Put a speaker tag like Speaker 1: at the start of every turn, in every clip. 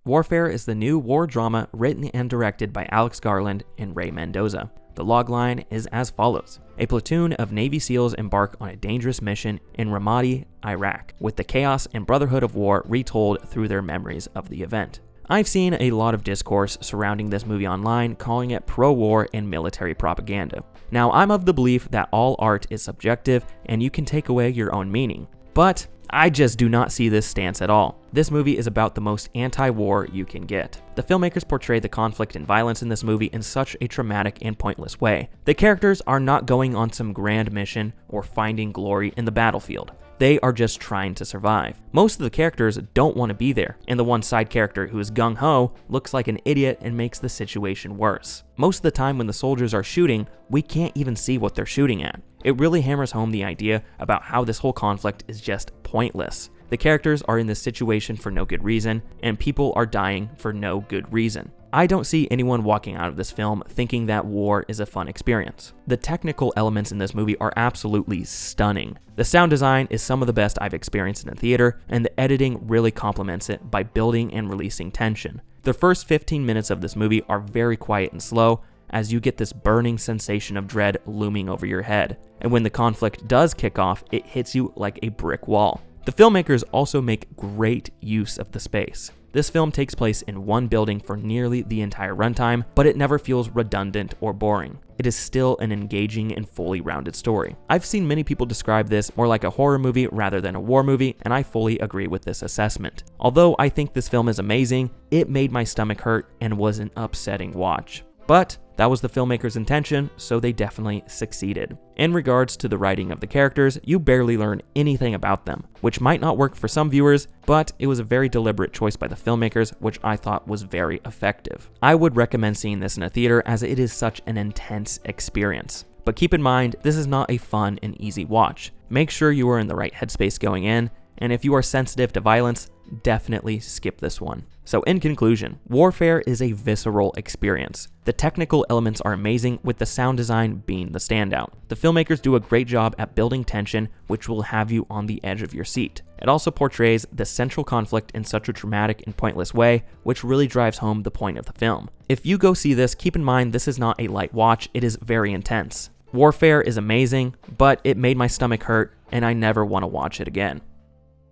Speaker 1: Warfare is the new war drama written and directed by Alex Garland and Ray Mendoza. The logline is as follows. A platoon of Navy SEALs embark on a dangerous mission in Ramadi, Iraq, with the chaos and brotherhood of war retold through their memories of the event. I've seen a lot of discourse surrounding this movie online calling it pro-war and military propaganda. Now, I'm of the belief that all art is subjective and you can take away your own meaning, but I just do not see this stance at all. This movie is about the most anti-war you can get. The filmmakers portray the conflict and violence in this movie in such a traumatic and pointless way. The characters are not going on some grand mission or finding glory in the battlefield. They are just trying to survive. Most of the characters don't want to be there, and the one side character who is gung-ho looks like an idiot and makes the situation worse. Most of the time when the soldiers are shooting, we can't even see what they're shooting at. It really hammers home the idea about how this whole conflict is just pointless. The characters are in this situation for no good reason, and people are dying for no good reason. I don't see anyone walking out of this film thinking that war is a fun experience. The technical elements in this movie are absolutely stunning. The sound design is some of the best I've experienced in a theater, and the editing really complements it by building and releasing tension. The first 15 minutes of this movie are very quiet and slow, as you get this burning sensation of dread looming over your head. And when the conflict does kick off, it hits you like a brick wall. The filmmakers also make great use of the space. This film takes place in one building for nearly the entire runtime, but it never feels redundant or boring. It is still an engaging and fully rounded story. I've seen many people describe this more like a horror movie rather than a war movie, and I fully agree with this assessment. Although I think this film is amazing, it made my stomach hurt and was an upsetting watch. But that was the filmmaker's intention, so they definitely succeeded. In regards to the writing of the characters, you barely learn anything about them, which might not work for some viewers, but it was a very deliberate choice by the filmmakers, which I thought was very effective. I would recommend seeing this in a theater as it is such an intense experience. But keep in mind, this is not a fun and easy watch. Make sure you are in the right headspace going in, and if you are sensitive to violence, definitely skip this one. So in conclusion, Warfare is a visceral experience. The technical elements are amazing, with the sound design being the standout. The filmmakers do a great job at building tension, which will have you on the edge of your seat. It also portrays the central conflict in such a dramatic and pointless way, which really drives home the point of the film. If you go see this, keep in mind this is not a light watch, it is very intense. Warfare is amazing, but it made my stomach hurt, and I never want to watch it again.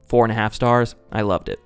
Speaker 1: 4.5 stars, I loved it.